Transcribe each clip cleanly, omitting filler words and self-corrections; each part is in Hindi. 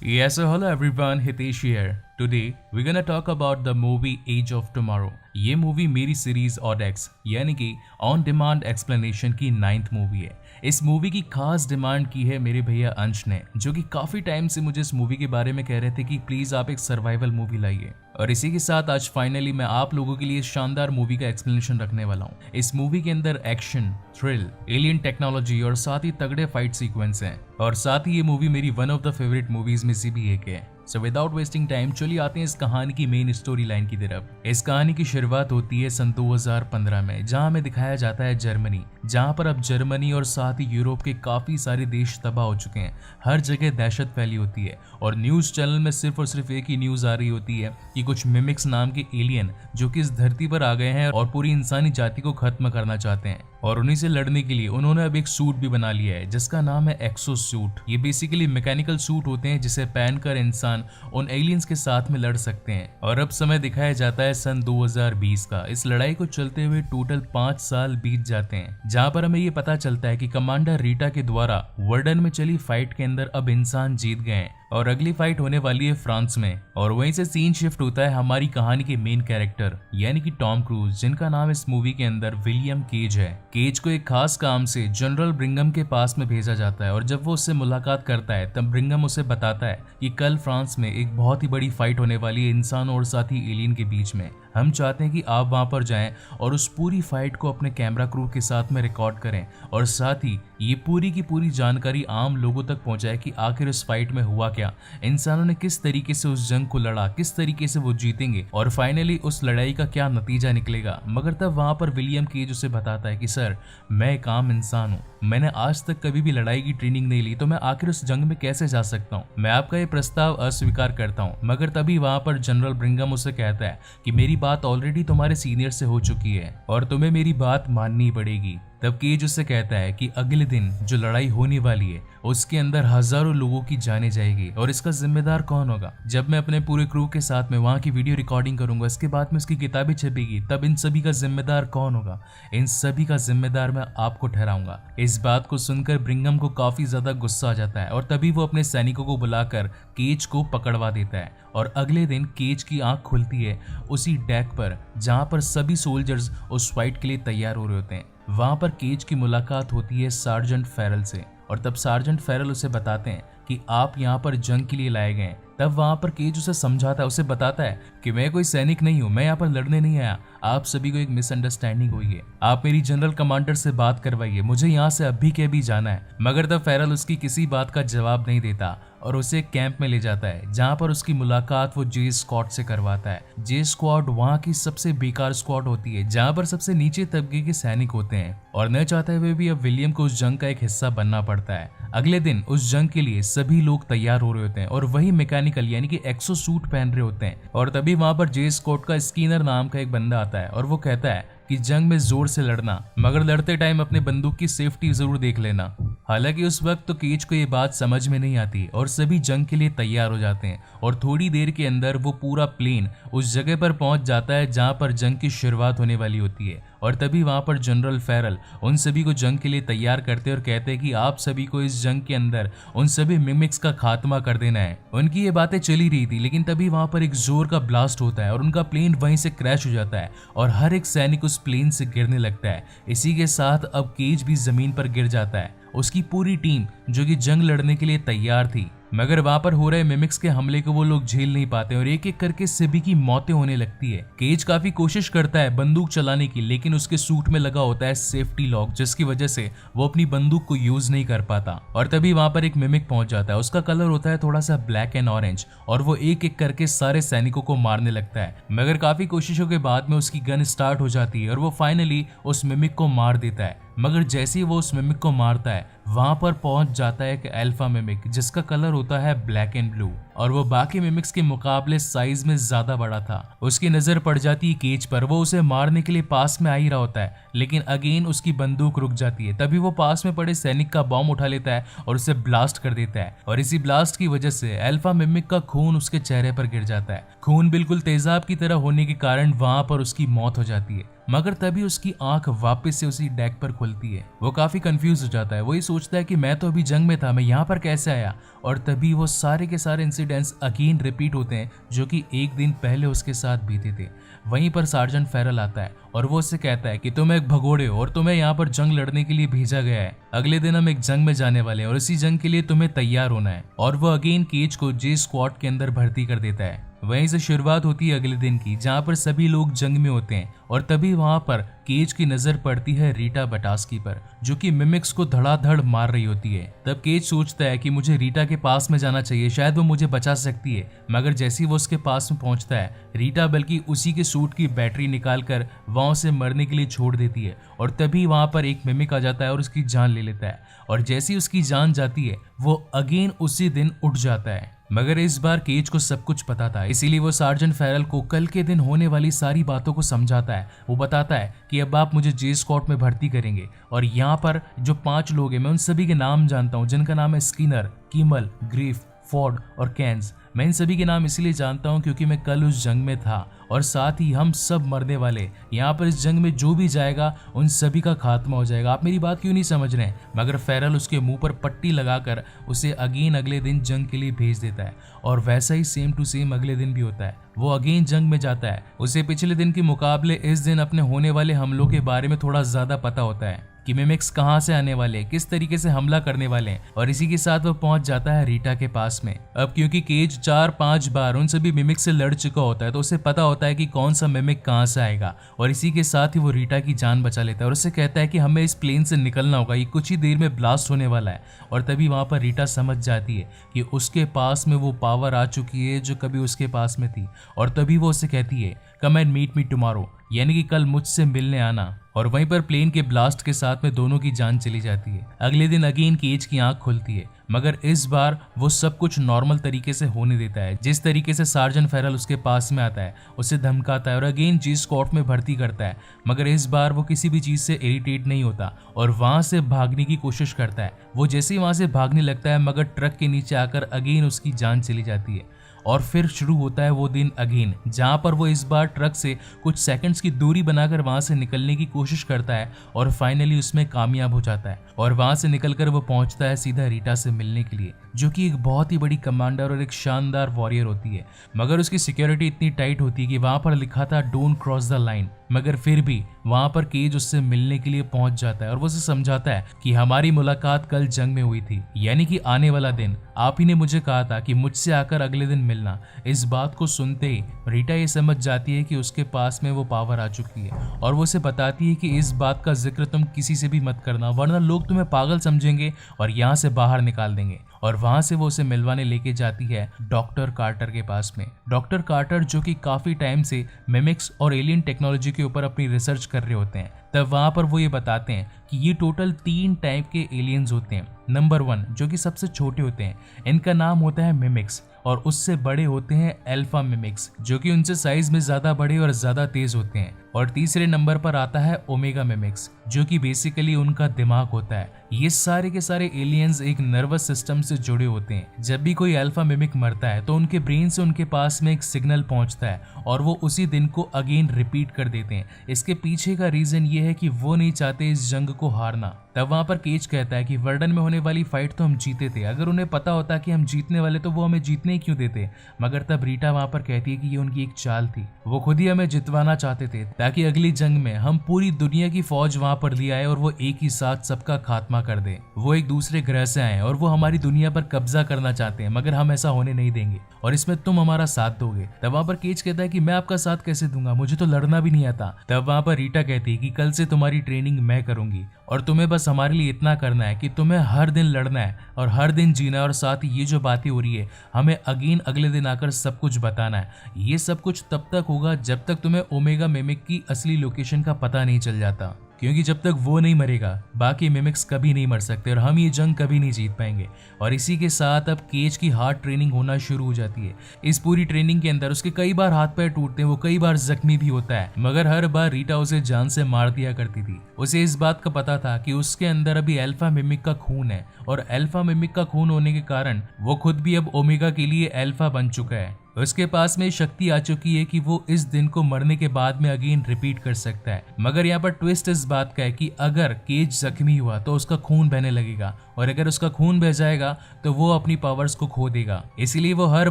Yes, so hello everyone, Hitesh here. Today we're gonna talk about the movie Age of Tomorrow. ये मूवी मेरी सीरीज ऑडेक्स यानी कि ऑन डिमांड एक्सप्लेनेशन की 9th मूवी है। इस मूवी की खास डिमांड की है मेरे भैया अंश ने, जो कि काफी टाइम से मुझे इस मूवी के बारे में कह रहे थे कि प्लीज आप एक सर्वाइवल मूवी लाइए। और इसी के साथ आज फाइनली मैं आप लोगों के लिए शानदार मूवी का एक्सप्लेनेशन रखने वाला हूँ। इस मूवी के अंदर एक्शन, थ्रिल, एलियन टेक्नोलॉजी और साथ ही तगड़े फाइट सीक्वेंस हैं। और साथ ही ये मूवी मेरी one of the favourite movies में से भी एक है। सो विदाउट वेस्टिंग टाइम चलिए आते हैं इस कहानी की मेन स्टोरी लाइन की तरफ। इस कहानी की शुरुआत होती है सन 2015 में, जहां हमें दिखाया जाता है जर्मनी, जहां पर अब जर्मनी और साथ ही यूरोप के काफी सारे देश तबाह हो चुके हैं। हर जगह दहशत फैली होती है और न्यूज चैनल में सिर्फ और सिर्फ एक ही न्यूज आ रही होती है कि कुछ मिमिक्स नाम के एलियन जो कि इस धरती पर आ गए हैं और पूरी इंसानी जाति को खत्म करना चाहते हैं। और उन्हीं से लड़ने के लिए उन्होंने अब एक सूट भी बना लिया है जिसका नाम है एक्सो सूट। ये बेसिकली मैकेनिकल सूट होते हैं जिसे पहनकर इंसान उन एलियंस के साथ में लड़ सकते हैं। और अब समय दिखाया जाता है सन 2020 का। इस लड़ाई को चलते हुए टोटल 5 साल बीत जाते हैं, जहां पर हमें ये पता चलता है कि कमांडर रीटा के द्वारा वर्डन में चली फाइट के अंदर अब इंसान जीत गए हैं और अगली फाइट होने वाली है फ्रांस में। और वहीं से सीन शिफ्ट होता है हमारी कहानी के मेन कैरेक्टर यानी कि टॉम क्रूज, जिनका नाम इस मूवी के अंदर विलियम केज है। केज को एक खास काम से जनरल ब्रिंगम के पास में भेजा जाता है और जब वो उससे मुलाकात करता है तब ब्रिंगम उसे बताता है कि कल फ्रांस में एक बहुत ही बड़ी फाइट होने वाली है इंसानों और साथ ही एलियन के बीच में। हम चाहते हैं कि आप वहां पर जाएं और उस पूरी फाइट को अपने कैमरा क्रू के साथ में रिकॉर्ड करें और साथ ही ये पूरी की पूरी जानकारी आम लोगों तक पहुंचाए कि आखिर इस फाइट में हुआ क्या, इंसानों ने किस तरीके से उस जंग को लड़ा, किस तरीके से वो जीतेंगे और फाइनली उस लड़ाई का क्या नतीजा निकलेगा। मगर तब वहां पर विलियम केज उसे बताता है कि सर, मैं एक आम इंसान हूँ, मैंने आज तक कभी भी लड़ाई की ट्रेनिंग नहीं ली, तो मैं आखिर उस जंग में कैसे जा सकता हूँ। मैं आपका ये प्रस्ताव अस्वीकार करता हूँ। मगर तभी वहां पर जनरल ब्रिंगम उसे कहता है कि मेरी बात ऑलरेडी तुम्हारे सीनियर से हो चुकी है और तुम्हें मेरी बात माननी पड़ेगी। तब केज उससे कहता है कि अगले दिन जो लड़ाई होने वाली है उसके अंदर हजारों लोगों की जाने जाएगी और इसका जिम्मेदार कौन होगा। जब मैं अपने पूरे क्रू के साथ में वहां की वीडियो रिकॉर्डिंग करूंगा, इसके बाद में उसकी किताबें छपेगी, तब इन सभी का जिम्मेदार कौन होगा। इन सभी का जिम्मेदार मैं आपको ठहराऊंगा। इस बात को सुनकर ब्रिंगम को काफी ज्यादा गुस्सा आ जाता है और तभी वो अपने सैनिकों को बुलाकर केज को पकड़वा देता है। और अगले दिन केज की आंख खुलती है उसी डेक पर जहां पर सभी सोल्जर्स उस फाइट के लिए तैयार हो रहे होते हैं। वहां पर केज की मुलाकात होती है सार्जेंट फेरल से और तब सार्जेंट फेरल उसे बताते हैं कि आप यहाँ पर जंग के लिए लाए गए हैं। तब वहां पर केज उसे समझाता है, उसे बताता है कि मैं कोई सैनिक नहीं हूं, मैं यहाँ पर लड़ने नहीं आया, आप सभी को एक मिसअंडरस्टैंडिंग हुई है, आप मेरी जनरल कमांडर से बात करवाइए, मुझे यहाँ से अभी के अभी जाना है। मगर तब फेरल उसकी किसी बात का जवाब नहीं देता और उसे एक कैंप में ले जाता है जहां पर उसकी मुलाकात वो जे स्क्वाड से करवाता है। जे स्क्वाड वहां की सबसे बेकार स्क्वाड होती है जहां पर सबसे नीचे तबके के सैनिक होते हैं और न चाहते हुए भी अब विलियम को उस जंग का एक हिस्सा बनना पड़ता है। अगले दिन उस जंग के लिए सभी लोग तैयार हो रहे होते हैं और वही मैकेनिकल यानी कि एक्सो सूट पहन रहे होते हैं। और तभी वहां पर जे स्क्वाड का स्कीनर नाम का एक बंदा आता है और वो कहता है कि जंग में जोर से लड़ना, मगर लड़ते टाइम अपने बंदूक की सेफ्टी जरूर देख लेना। हालांकि उस वक्त तो केज को ये बात समझ में नहीं आती और सभी जंग के लिए तैयार हो जाते हैं और थोड़ी देर के अंदर वो पूरा प्लेन उस जगह पर पहुंच जाता है जहां पर जंग की शुरुआत होने वाली होती है। और तभी वहां पर जनरल फेरल उन सभी को जंग के लिए तैयार करते हैं और कहते हैं कि आप सभी को इस जंग के अंदर उन सभी मिमिक्स का खात्मा कर देना है। उनकी ये बातें चली रही थी लेकिन तभी वहां पर एक जोर का ब्लास्ट होता है और उनका प्लेन वहीं से क्रैश हो जाता है और हर एक सैनिक उस प्लेन से गिरने लगता है। इसी के साथ अब केज भी जमीन पर गिर जाता है। उसकी पूरी टीम जो कि जंग लड़ने के लिए तैयार थी, मगर वहां पर हो रहे मिमिक्स के हमले को वो लोग झेल नहीं पाते और एक एक करके सभी की मौतें होने लगती है। केज काफी कोशिश करता है बंदूक चलाने की, लेकिन उसके सूट में लगा होता है सेफ्टी लॉक, जिसकी वजह से वो अपनी बंदूक को यूज नहीं कर पाता। और तभी वहां पर एक मिमिक पहुंच जाता है, उसका कलर होता है थोड़ा सा ब्लैक एंड ऑरेंज और वो एक एक करके सारे सैनिकों को मारने लगता है। मगर काफी कोशिशों के बाद में उसकी गन स्टार्ट हो जाती है और वो फाइनली उस मिमिक को मार देता है। मगर जैसे ही वो उस मिमिक को मारता है वहां पर पहुंच जाता है एक अल्फा मिमिक जिसका कलर होता है ब्लैक एंड ब्लू और वो बाकी मिमिक्स के मुकाबले साइज में ज्यादा बड़ा था। उसकी नजर पड़ जाती है केज पर, वो उसे मारने के लिए पास में आ ही रहा होता है लेकिन अगेन उसकी बंदूक रुक जाती है। तभी वो पास में पड़े सैनिक का बॉम्ब उठा लेता है और उसे ब्लास्ट कर देता है और इसी ब्लास्ट की वजह से अल्फा मिमिक का खून उसके चेहरे पर गिर जाता है। खून बिल्कुल तेजाब की तरह होने के कारण वहां पर उसकी मौत हो जाती है। मगर तभी उसकी आंख वापस से उसी डेक पर खुलती है। वो काफी कंफ्यूज हो जाता है। वो ये सोचता है कि मैं तो अभी जंग में था, मैं यहाँ पर कैसे आया। और तभी वो सारे के सारे इंसिडेंट्स अगेन रिपीट होते हैं जो कि एक दिन पहले उसके साथ बीते थे। वहीं पर सार्जेंट फेरल आता है और वो उससे कहता है कि तुम एक भगोड़े हो और तुम्हें यहाँ पर जंग लड़ने के लिए भेजा गया है। अगले दिन हम एक जंग में जाने वाले हैं और इसी जंग के लिए तुम्हें तैयार होना है। और वो अगेन केज को जे स्क्वाड के अंदर भर्ती कर देता है। वहीं से शुरुआत होती है अगले दिन की, जहाँ पर सभी लोग जंग में होते हैं। और तभी वहां पर केज की नजर पड़ती है रीटा बटास्की पर, जो कि मिमिक्स को धड़ाधड़ मार रही होती है। तब केज सोचता है कि मुझे रीटा के पास में जाना चाहिए, शायद वो मुझे बचा सकती है। मगर जैसे ही वो उसके पास में पहुंचता है, रीटा बल्कि उसी के सूट की बैटरी निकालकर वहां उसे मरने के लिए छोड़ देती है। और तभी वहां पर एक मिमिक आ जाता है और उसकी जान ले लेता है। और जैसी उसकी जान जाती है, वो अगेन उसी दिन उठ जाता है। मगर इस बार केज को सब कुछ पता था, इसीलिए वो सार्जेंट फेरल को कल के दिन होने वाली सारी बातों को समझाता है। वो बताता है कि अब आप मुझे जे स्क्वाड में भर्ती करेंगे और यहाँ पर जो 5 लोग हैं, मैं उन सभी के नाम जानता हूँ, जिनका नाम है स्किनर, कीमल, ग्रीफ, फोर्ड और कैंस। मैं इन सभी के नाम इसलिए जानता हूँ क्योंकि मैं कल उस जंग में था और साथ ही हम सब मरने वाले। यहाँ पर इस जंग में जो भी जाएगा उन सभी का खात्मा हो जाएगा। आप मेरी बात क्यों नहीं समझ रहे हैं? मगर फेरल उसके मुंह पर पट्टी लगाकर उसे अगेन अगले दिन जंग के लिए भेज देता है। और वैसा ही सेम टू सेम अगले दिन भी होता है। वो अगेन जंग में जाता है। उसे पिछले दिन के मुकाबले इस दिन अपने होने वाले हमलों के बारे में थोड़ा ज्यादा पता होता है कि मिमिक्स कहां से आने वाले हैं, किस तरीके से हमला करने वाले हैं। और इसी के साथ वो पहुंच जाता है रीटा के पास में। अब क्योंकि केज 4-5 बार उन सभी मिमिक्स से लड़ चुका होता है, तो उसे पता होता है कि कौन सा मिमिक कहां से आएगा। और इसी के साथ ही वो रीटा की जान बचा लेता है और उससे कहता है कि हमें इस प्लेन से निकलना होगा, ये कुछ ही देर में ब्लास्ट होने वाला है। और तभी वहां पर रीटा समझ जाती है कि उसके पास में वो पावर आ चुकी है जो कभी उसके पास में थी। और तभी वो उसे कहती है, come and meet me tomorrow, यानी कि कल मुझसे मिलने आना। और वहीं पर प्लेन के ब्लास्ट के साथ में दोनों की जान चली जाती है। अगले दिन अगेन केज की आंख खुलती है, मगर इस बार वो सब कुछ नॉर्मल तरीके से होने देता है। जिस तरीके से सार्जेंट फेरल उसके पास में आता है, उसे धमकाता है और अगेन जी स्क्वाड में भर्ती करता है। मगर इस बार वो किसी भी चीज से इरिटेट नहीं होता और वहां से भागने की कोशिश करता है। वो जैसे ही वहां से भागने लगता है, मगर ट्रक के नीचे आकर अगेन उसकी जान चली जाती है। और फिर शुरू होता है वो दिन अगेन, जहां पर वो इस बार ट्रक से कुछ सेकंड्स की दूरी बनाकर वहां से निकलने की कोशिश करता है और फाइनली उसमें कामयाब हो जाता है। और वहां से निकलकर वो पहुंचता है सीधा रीटा से मिलने के लिए, जो कि एक बहुत ही बड़ी कमांडर और एक शानदार वॉरियर होती है। मगर उसकी सिक्योरिटी इतनी टाइट होती है कि वहां पर लिखा था डोंट क्रॉस द लाइन। मगर फिर भी वहां पर केज उससे मिलने के लिए पहुंच जाता है और वो उसे समझाता है कि हमारी मुलाकात कल जंग में हुई थी, यानी कि आने वाला दिन। आप ही ने मुझे कहा था कि मुझसे आकर अगले दिन मिलना। इस बात को सुनते ही रीटा ये समझ जाती है कि उसके पास में वो पावर आ चुकी है और वो उसे बताती है कि इस बात का जिक्र तुम किसी से भी मत करना, वरना लोग तुम्हें पागल समझेंगे और यहाँ से बाहर निकाल देंगे। और वहां से वो उसे मिलवाने लेके जाती है डॉक्टर कार्टर के पास में। डॉक्टर कार्टर जो कि काफी टाइम से मिमिक्स और एलियन टेक्नोलॉजी के ऊपर अपनी रिसर्च कर रहे होते हैं। तब वहां पर वो ये बताते हैं कि ये टोटल 3 टाइप के एलियंस होते हैं। नंबर 1 जो कि सबसे छोटे होते हैं, इनका नाम होता है मिमिक्स। और उससे बड़े होते हैं अल्फा मिमिक्स, जो कि उनसे साइज में ज्यादा बड़े और ज्यादा तेज होते हैं। और तीसरे नंबर पर आता है ओमेगा मिमिक्स, जो कि बेसिकली उनका दिमाग होता है। ये सारे के सारे एलियंस एक नर्वस सिस्टम से जुड़े होते हैं। जब भी कोई अल्फा मिमिक मरता है तो उनके ब्रेन से उनके पास में एक सिग्नल पहुंचता है और वो उसी दिन को अगेन रिपीट कर देते हैं। इसके पीछे का रीजन ये है कि वो नहीं चाहते इस जंग को हारना। तब वहां पर केज कहता है कि वर्डन में होने वाली फाइट तो हम जीते थे, अगर उन्हें पता होता कि हम जीतने वाले तो वो हमें जीतने ही क्यों देते। मगर तब रीटा वहां पर कहती है कि ये उनकी एक चाल थी, वो खुद ही हमें जितवाना चाहते थे ताकि अगली जंग में हम पूरी दुनिया की फौज वहां पर ले आए और वो एक ही साथ सबका खात्मा कर दे। वो एक दूसरे ग्रह से आए और वो हमारी दुनिया पर कब्जा करना चाहते हैं, मगर हम ऐसा होने नहीं देंगे और इसमें तुम हमारा साथ दोगे। तब वहां पर केज कहता है कि मैं आपका साथ कैसे दूंगा, मुझे तो लड़ना भी नहीं आता। तब वहां पर रीटा कहती है कि कल से तुम्हारी ट्रेनिंग मैं करूंगी और तुम्हें बस हमारे लिए इतना करना है कि तुम्हें हर दिन लड़ना है और हर दिन जीना है। और साथ ही ये जो बातें हो रही है हमें अगेन अगले दिन आकर सब कुछ बताना है। ये सब कुछ तब तक होगा जब तक तुम्हें ओमेगा मिमिक की असली लोकेशन का पता नहीं चल जाता, क्योंकि जब तक वो नहीं मरेगा बाकी मिमिक्स कभी नहीं मर सकते और हम ये जंग कभी नहीं जीत पाएंगे। और इसी के साथ अब केज की हार्ड ट्रेनिंग होना शुरू हो जाती है। इस पूरी ट्रेनिंग के अंदर उसके कई बार हाथ पैर टूटते हैं, वो कई बार जख्मी भी होता है, मगर हर बार रीटा उसे जान से मार दिया करती थी। उसे इस बात का पता था कि उसके अंदर अभी अल्फा मिमिक का खून है और अल्फा मिमिक का खून होने के कारण वो खुद भी अब ओमेगा के लिए अल्फा बन चुका है। उसके पास में शक्ति आ चुकी है कि वो इस दिन को मरने के बाद में अगेन रिपीट कर सकता है। मगर यहाँ पर ट्विस्ट इस बात का है कि अगर केज जख्मी हुआ तो उसका खून बहने लगेगा, और अगर उसका खून बह जाएगा तो वो अपनी पावर्स को खो देगा। इसीलिए वो हर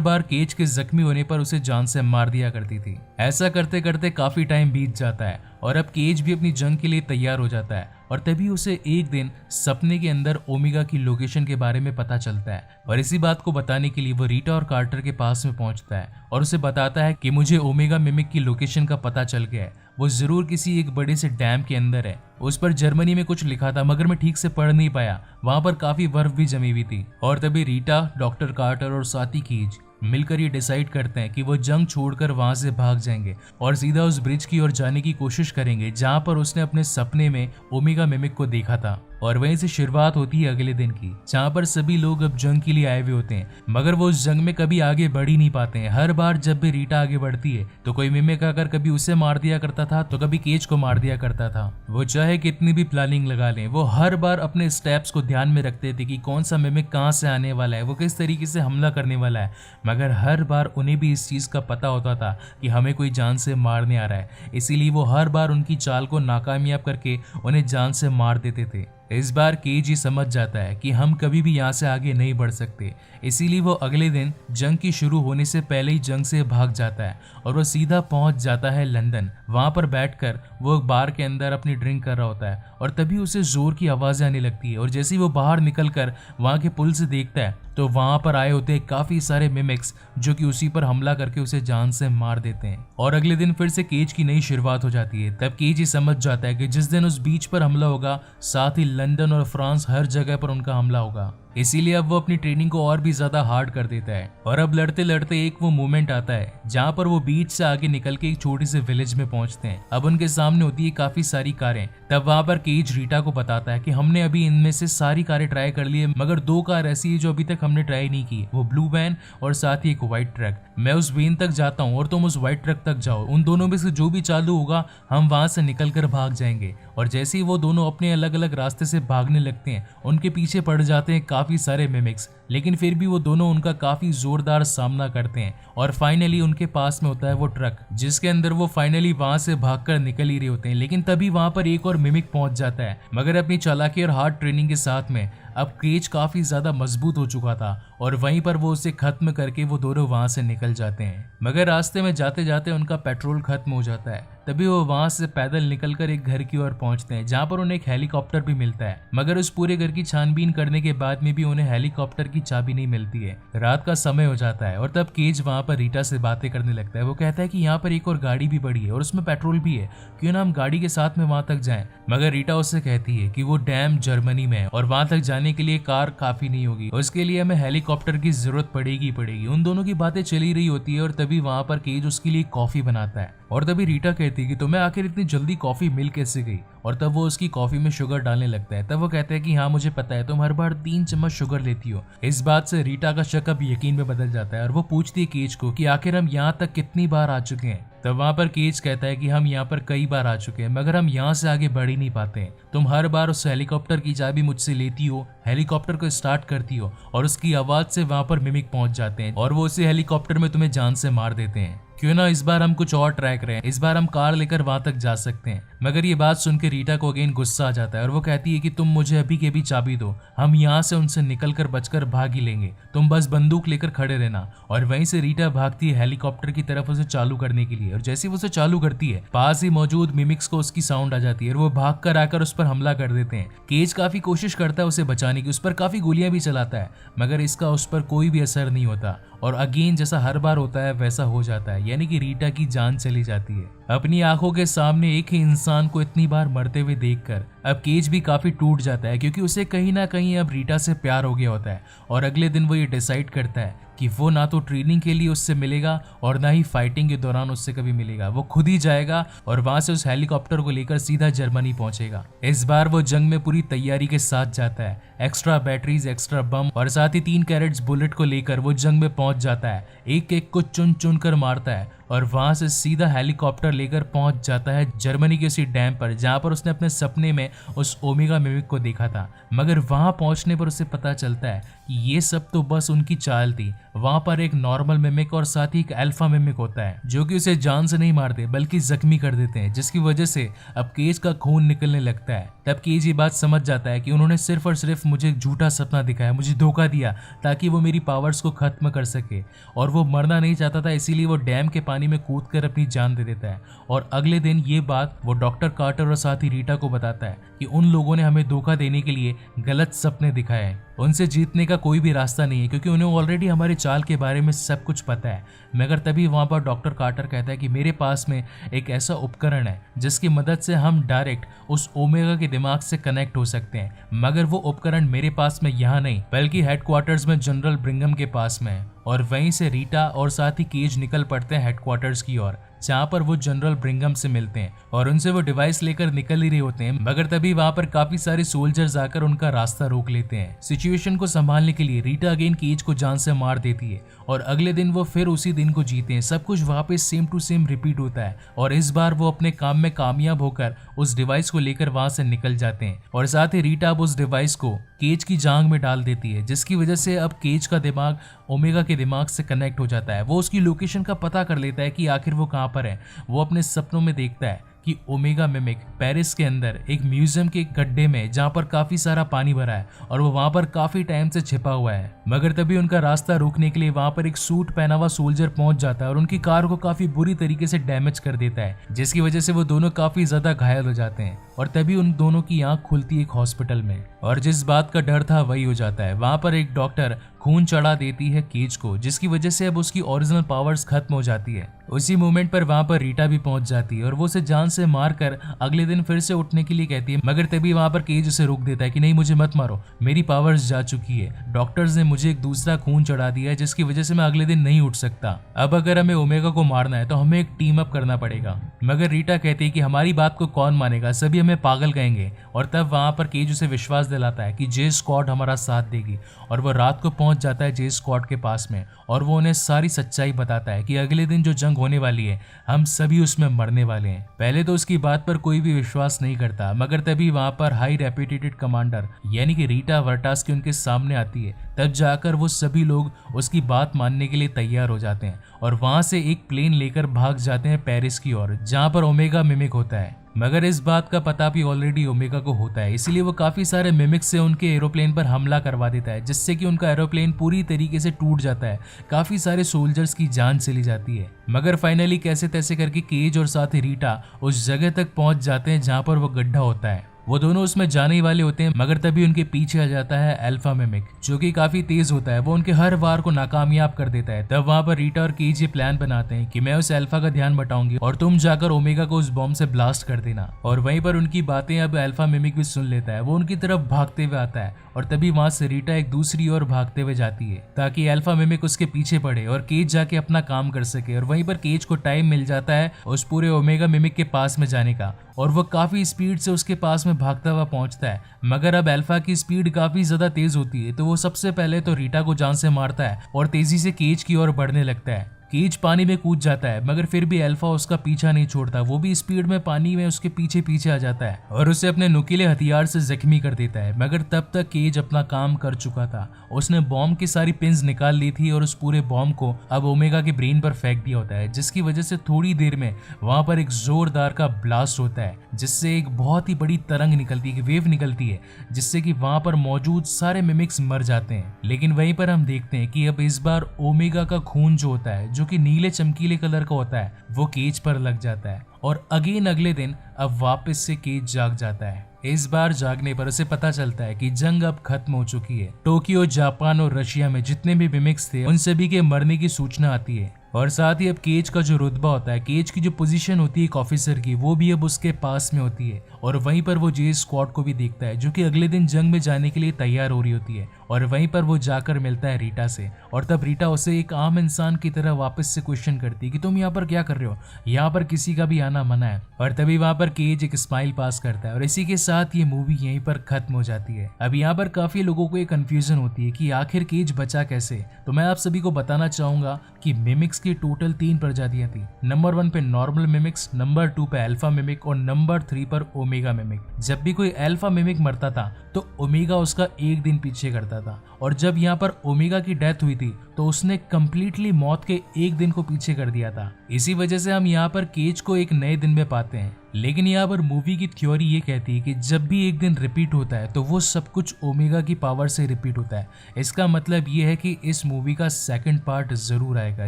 बार केज के जख्मी होने पर उसे जान से मार दिया करती थी। ऐसा करते करते काफी टाइम बीत जाता है और अब केज भी अपनी जंग के लिए तैयार हो जाता है, और तभी उसे एक दिन सपने के अंदर ओमेगा की लोकेशन के बारे में पता चलता है। और इसी बात को बताने के लिए वो रीटा और कार्टर के पास में पहुंचता है और उसे बताता है कि मुझे ओमेगा मिमिक की लोकेशन का पता चल गया है, वो जरूर किसी एक बड़े से डैम के अंदर है। उस पर जर्मनी में कुछ लिखा था मगर मैं ठीक से पढ़ नहीं पाया, वहां पर काफी बर्फ भी जमी हुई थी। और तभी रीटा, डॉक्टर कार्टर और साथी कीज मिलकर ये डिसाइड करते हैं कि वो जंग छोड़कर वहां से भाग जाएंगे और सीधा उस ब्रिज की ओर जाने की कोशिश करेंगे जहां पर उसने अपने सपने में ओमेगा मिमिक को देखा था। और वहीं से शुरुआत होती है अगले दिन की, जहां पर सभी लोग अब जंग के लिए आए हुए होते हैं, मगर वो उस जंग में कभी आगे बढ़ ही नहीं पाते हैं। हर बार जब भी रीटा आगे बढ़ती है तो कोई मिमिक आकर कभी उसे मार दिया करता था तो कभी केज को मार दिया करता था। वो चाहे कितनी भी प्लानिंग लगा लें, वो हर बार अपने स्टेप्स को ध्यान में रखते थे कि कौन सा मिमिक कहां से आने वाला है, वो किस तरीके से हमला करने वाला है। मगर हर बार उन्हें भी इस चीज का पता होता था कि हमें कोई जान से मारने आ रहा है, इसीलिए वो हर बार उनकी चाल को नाकामयाब करके उन्हें जान से मार देते थे। इस बार केज ही समझ जाता है कि हम कभी भी यहाँ से आगे नहीं बढ़ सकते, इसीलिए वो अगले दिन जंग की शुरू होने से पहले ही जंग से भाग जाता है और वो सीधा पहुंच जाता है लंदन। वहां पर बैठकर वो बार के अंदर अपनी ड्रिंक कर रहा होता है और तभी उसे जोर की आवाजें आने लगती है, और जैसे ही वो बाहर निकलकर वहां के पुल से देखता है तो वहां पर आए होते हैं काफी सारे मिमिक्स जो कि उसी पर हमला करके उसे जान से मार देते हैं। और अगले दिन फिर से केज की नई शुरुआत हो जाती है। तब केज ही समझ जाता है कि जिस दिन उस बीच पर हमला होगा साथ ही लंदन और फ्रांस हर जगह पर उनका हमला होगा, इसीलिए अब वो अपनी ट्रेनिंग को और भी ज्यादा हार्ड कर देता है। और अब लड़ते लड़ते एक वो मोमेंट आता है जहाँ पर वो बीच से आगे निकल के एक छोटी से विलेज में पहुंचते हैं। अब उनके सामने होती है काफी सारी कारें। तब वहां पर केज रीटा को बताता है कि हमने अभी इनमें से सारी कारें ट्राई कर ली है, मगर 2 कार ऐसी है जो अभी तक हमने ट्राई नहीं की, वो ब्लू वैन और साथ ही एक व्हाइट ट्रक। मैं उस वेन तक जाता हूँ और तुम उस व्हाइट ट्रक तक जाओ, उन दोनों में से जो भी चालू होगा हम वहां से निकल कर भाग जाएंगे। और जैसे ही वो दोनों अपने अलग अलग रास्ते से भागने लगते हैं उनके पीछे पड़ जाते हैं काफी सारे मिमिक्स, लेकिन फिर भी वो दोनों उनका काफी जोरदार सामना करते हैं। और फाइनली उनके पास में होता है वो ट्रक जिसके अंदर वो फाइनली वहां से भागकर निकल ही रहे होते हैं। लेकिन तभी वहां पर एक और मिमिक पहुंच जाता है, मगर अपनी चालाकी और हार्ड ट्रेनिंग के साथ में अब केज काफी ज्यादा मजबूत हो चुका था और वहीं पर वो उसे खत्म करके वो दोनों वहां से निकल जाते हैं। मगर रास्ते में जाते जाते उनका पेट्रोल खत्म हो जाता है, तभी वो वहां से पैदल निकलकर एक घर की ओर पहुंचते हैं जहां पर उन्हें एक हेलीकॉप्टर भी मिलता है। मगर उस पूरे घर की छानबीन करने के बाद में भी उन्हें हेलीकॉप्टर की चाबी नहीं मिलती है। रात का समय हो जाता है और तब केज वहां पर रीटा से बातें करने लगता है। वो कहता है कि यहाँ पर एक और गाड़ी भी पड़ी है और उसमें पेट्रोल भी है, क्यों ना हम गाड़ी के साथ में वहां तक जाएं। मगर रीटा उससे कहती है कि वो डैम जर्मनी में है और वहां तक जाने के लिए कार काफी नहीं होगी, उसके लिए हमें हेलीकॉप्टर की जरूरत पड़ेगी। उन दोनों की बातें चली रही होती है और तभी वहां पर केज उसके लिए कॉफी बनाता है। और तभी रीटा कहती है कि तुम्हें आखिर इतनी जल्दी कॉफी मिल कैसे गई, और तब वो उसकी कॉफी में शुगर डालने लगता है। तब वो कहता है कि हाँ मुझे पता है, तुम हर बार 3 चम्मच शुगर लेती हो। इस बात से रीटा का शक अब यकीन में बदल जाता है और वो पूछती है केज को कि आखिर हम यहाँ तक कितनी बार आ चुके हैं। तब वहां पर केज कहता है कि हम यहाँ पर कई बार आ चुके हैं मगर हम यहाँ से आगे बढ़ ही नहीं पाते हैं। तुम हर बार उस हेलीकॉप्टर की चाबी मुझसे लेती हो, हेलीकॉप्टर को स्टार्ट करती हो और उसकी आवाज से वहां पर मिमिक पहुंच जाते हैं और वो उसी हेलीकॉप्टर में तुम्हें जान से मार देते हैं। क्यों ना इस बार हम कुछ और ट्राई करें, इस बार हम कार लेकर वहां तक जा सकते हैं। मगर ये बात सुनकर रीटा को अगेन गुस्सा आ जाता है और वो कहती है कि तुम मुझे अभी के अभी चाबी दो, हम यहाँ से उनसे निकलकर बचकर भाग ही लेंगे, तुम बस बंदूक लेकर खड़े रहना। और वहीं से रीटा भागती है हेलीकॉप्टर की तरफ उसे चालू करने के लिए, और जैसे वो उसे चालू करती है पास ही मौजूद मिमिक्स को उसकी साउंड आ जाती है और वो भाग कर आकर उस पर हमला कर देते हैं। केज काफी कोशिश करता है उसे बचाने की, उस पर काफी गोलियां भी चलाता है मगर इसका उस पर कोई भी असर नहीं होता और अगेन जैसा हर बार होता है वैसा हो जाता है, यानी कि रीटा की जान चली जाती है। अपनी आंखों के सामने एक ही इंसान को इतनी बार मरते हुए देखकर अब केज भी काफी टूट जाता है, क्योंकि उसे कहीं ना कहीं अब रीटा से प्यार हो गया होता है। और अगले दिन वो ये डिसाइड करता है कि वो ना तो ट्रेनिंग के लिए उससे मिलेगा और ना ही फाइटिंग के दौरान उससे कभी मिलेगा। वो खुद ही जाएगा और वहां से उस हेलीकॉप्टर को लेकर सीधा जर्मनी पहुंचेगा। इस बार वो जंग में पूरी तैयारी के साथ जाता है, एक्स्ट्रा बैटरीज, एक्स्ट्रा बम और साथ ही 3 कैरेट्स बुलेट को लेकर वो जंग में पहुंच जाता है। एक एक को चुन चुन कर मारता है और वहां से सीधा हेलीकॉप्टर लेकर पहुंच जाता है जर्मनी के उसी डैम पर जहां पर उसने अपने सपने में उस ओमेगा मिमिक को देखा था। मगर वहां पहुंचने पर उसे पता चलता है कि ये सब तो बस उनकी चाल थी। वहां पर एक नॉर्मल मिमिक और साथ ही एक अल्फा मिमिक होता है जो कि उसे जान से नहीं मारते बल्कि जख्मी कर देते हैं, जिसकी वजह से अब केज का खून निकलने लगता है। तब केज ये बात समझ जाता है कि उन्होंने सिर्फ और सिर्फ मुझे एक झूठा सपना दिखाया, मुझे धोखा दिया ताकि वो मेरी पावर्स को खत्म कर सके, और वो मरना नहीं चाहता था, इसीलिए वो डैम के पानी में कूदकर अपनी जान दे देता है। और अगले दिन ये बात वो डॉक्टर कार्टर और साथ ही रीटा को बताता है कि उन लोगों ने हमें धोखा देने के लिए गलत सपने दिखाए हैं, उनसे जीतने का कोई भी रास्ता नहीं है क्योंकि उन्हें ऑलरेडी हमारे चाल के बारे में सब कुछ पता है। मगर तभी वहां पर डॉक्टर कार्टर कहता है कि मेरे पास में एक ऐसा उपकरण है जिसकी मदद से हम डायरेक्ट उस ओमेगा के दिमाग से कनेक्ट हो सकते हैं, मगर वो उपकरण मेरे पास में यहाँ नहीं बल्कि हेडक्वार्टर्स में जनरल ब्रिंगम के पास में है। और वहीं से रीटा और साथ ही केज निकल पड़ते हैं हेडक्वार्टर्स की ओर, जहाँ पर वो जनरल ब्रिंगम से मिलते हैं और उनसे वो डिवाइस लेकर निकल ही रहे होते हैं। मगर तभी वहां पर काफी सारे सोल्जर्स आकर उनका रास्ता रोक लेते हैं। सिचुएशन को संभालने के लिए रीटा अगेन केज को जान से मार देती है और अगले दिन वो फिर उसी दिन को जीते हैं। सब कुछ वापस सेम टू सेम रिपीट होता है और इस बार वो अपने काम में कामयाब होकर उस डिवाइस को लेकर वहां से निकल जाते हैं। और साथ ही रीटा अब उस डिवाइस को केज की जांघ में डाल देती है, जिसकी वजह से अब केज का दिमाग ओमेगा के दिमाग से कनेक्ट हो जाता है। वो उसकी लोकेशन का पता कर लेता है कि आखिर वो कहाँ पर है। वो अपने सपनों में देखता है कि ओमेगा मिमिक पेरिस के अंदर एक म्यूजियम के गड्ढे में जहां पर काफी सारा पानी भरा है और वो वहां पर काफी टाइम से छिपा हुआ है। मगर तभी उनका रास्ता रोकने के लिए वहां पर एक सूट पहना हुआ सोल्जर पहुंच जाता है और उनकी कार को काफी बुरी तरीके से डैमेज कर देता है, जिसकी वजह से वो दोनों काफी ज्यादा घायल हो जाते हैं। और तभी उन दोनों की आंख खुलती है एक हॉस्पिटल में और जिस बात का डर था वही हो जाता है। वहां पर एक डॉक्टर खून चढ़ा देती है केज को, जिसकी वजह से अब उसकी ओरिजिनल पावर्स खत्म हो जाती है। उसी मोमेंट पर वहां पर रीटा भी पहुंच जाती है और वो उसे जान से मारकर अगले दिन फिर से उठने के लिए कहती है। मगर तभी वहां पर केज उसे रोक देता है कि नहीं, मुझे मत मारो, मेरी पावर्स जा चुकी है, डॉक्टर्स ने मुझे एक दूसरा खून चढ़ा दिया है जिसकी वजह से मैं अगले दिन नहीं उठ सकता। अब अगर हमें ओमेगा को मारना है तो हमें एक टीम अप करना पड़ेगा। मगर रीटा कहती है कि हमारी बात को कौन मानेगा, सभी हमें पागल कहेंगे। और तब वहां पर केज उसे विश्वास दिलाता है कि जे स्क्वाड हमारा साथ देगी और वो रात को पहुंच जाता है जे स्क्वाड के पास में और वो उन्हें सारी सच्चाई बताता है कि अगले दिन जो जंग होने वाली है हम सभी उसमें मरने वाले हैं। पहले तो उसकी बात पर कोई भी विश्वास नहीं करता, मगर तभी वहां पर हाई रेप्यूटेटेड कमांडर यानी कि रीटा वर्टास की उनके सामने आती है। तब जाकर वो सभी लोग उसकी बात मानने के लिए तैयार हो जाते हैं और वहां से एक प्लेन लेकर भाग जाते हैं पेरिस की ओर, जहां पर ओमेगा मिमिक होता है। मगर इस बात का पता भी ऑलरेडी ओमेगा को होता है, इसलिए वो काफी सारे मिमिक्स से उनके एरोप्लेन पर हमला करवा देता है, जिससे कि उनका एरोप्लेन पूरी तरीके से टूट जाता है। काफी सारे सोल्जर्स की जान चली जाती है। मगर फाइनली कैसे तैसे करके केज और साथ ही रीटा उस जगह तक पहुंच जाते हैं जहां पर वो गड्ढा होता है। वो दोनों उसमें जाने ही वाले होते हैं, मगर तभी उनके पीछे आ जाता है अल्फा मिमिक, जो कि काफी तेज होता है। वो उनके हर वार को नाकामयाब कर देता है। तब वहां पर रीटा और केज ये प्लान बनाते हैं कि मैं उस अल्फा का ध्यान बटाऊंगी और तुम जाकर ओमेगा को उस बॉम्ब से ब्लास्ट कर देना। और वहीं पर उनकी बातें अब अल्फा मिमिक भी सुन लेता है। वो उनकी तरफ भागते हुए आता है और तभी वहां से रीटा एक दूसरी ओर भागते हुए जाती है ताकि अल्फा मिमिक उसके पीछे पड़े और केज जाके अपना काम कर सके। और वहीं पर केज को टाइम मिल जाता है उस पूरे ओमेगा मिमिक के पास में जाने का और वो काफी स्पीड से उसके पास में भागता हुआ पहुंचता है। मगर अब अल्फा की स्पीड काफी ज्यादा तेज होती है, तो वो सबसे पहले तो रीटा को जान से मारता है और तेजी से केज की ओर बढ़ने लगता है। केज पानी में कूद जाता है, मगर फिर भी अल्फा उसका पीछा नहीं छोड़ता। वो भी स्पीड में पानी में उसके पीछे पीछे आ जाता है और उसे अपने नुकीले हथियार से जख्मी कर देता है। मगर तब तक केज अपना काम कर चुका था। उसने बॉम्ब की सारी पिन्स निकाल ली थी और उस पूरे बॉम्ब को अब ओमेगा के ब्रेन पर फेंक दिया होता है, जिसकी वजह से थोड़ी देर में वहां पर एक जोरदार का ब्लास्ट होता है, जिससे एक बहुत ही बड़ी तरंग निकलती है, वेव निकलती है, जिससे कि वहां पर मौजूद सारे मिमिक्स मर जाते हैं। लेकिन वहीं पर हम देखते हैं कि अब इस बार ओमेगा का खून जो होता है, जो कि नीले चमकीले कलर का होता है, वो केज पर लग जाता है और अगेन अगले दिन अब वापस से केज जाग जाता है। इस बार जागने पर उसे पता चलता है कि जंग अब खत्म हो चुकी है। टोक्यो, जापान और रशिया में जितने भी मिमिक्स थे उन सभी के मरने की सूचना आती है और साथ ही अब केज का जो रुतबा होता है, केज की जो पोजीशन होती है एक ऑफिसर की, वो भी अब उसके पास में होती है। और वहीं पर वो जे स्क्वाड को भी देखता है, जो कि अगले दिन जंग में जाने के लिए तैयार हो रही होती है। और वहीं पर वो जाकर मिलता है रीटा से और तब रीटा उसे एक आम इंसान की तरह वापस से क्वेश्चन करती है कि तुम यहाँ पर क्या कर रहे हो, यहाँ पर किसी का भी आना मना है। और तभी वहां पर केज एक स्माइल पास करता है और इसी के साथ ये मूवी यहीं पर खत्म हो जाती है। अब यहाँ पर काफी लोगों को एक कंफ्यूजन होती है कि आखिर केज बचा कैसे। तो मैं आप सभी को बताना चाहूंगा कि मिमिक्स की टोटल 3 प्रजातियां थी। नंबर 1 पे नॉर्मल मिमिक्स, नंबर 2 पे अल्फा मिमिक और नंबर 3 पर ओमेगा मिमिक। जब भी कोई अल्फा मिमिक मरता था तो ओमेगा उसका एक दिन पीछे करता था, और जब यहाँ पर ओमेगा की डेथ हुई थी तो उसने कंप्लीटली मौत के एक दिन को पीछे कर दिया था। इसी वजह से हम यहाँ पर केज को एक नए दिन में पाते हैं। लेकिन यहाँ पर मूवी की थ्योरी ये कहती है कि जब भी एक दिन रिपीट होता है तो वो सब कुछ ओमेगा की पावर से रिपीट होता है। इसका मतलब ये है कि इस मूवी का सेकंड पार्ट जरूर आएगा,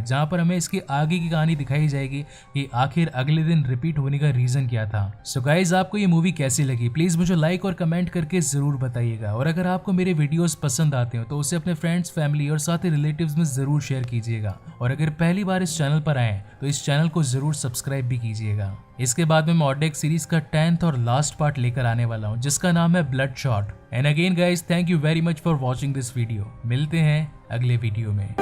जहाँ पर हमें इसके आगे की कहानी दिखाई जाएगी कि आखिर अगले दिन रिपीट होने का रीजन क्या था। सो गाइज, आपको ये मूवी कैसी लगी प्लीज मुझे लाइक और कमेंट करके जरूर बताइएगा। और अगर आपको मेरे वीडियोस पसंद आते हो तो उसे अपने फ्रेंड्स, फैमिली और साथ ही रिलेटिव्स में जरूर शेयर कीजिएगा। और अगर पहली बार इस चैनल पर आए तो इस चैनल को जरूर सब्सक्राइब भी कीजिएगा। इसके बाद में मैं ऑडेक्स सीरीज का 10th और लास्ट पार्ट लेकर आने वाला हूं, जिसका नाम है blood shot. And again guys, thank you very much for watching this video. मिलते हैं अगले वीडियो में।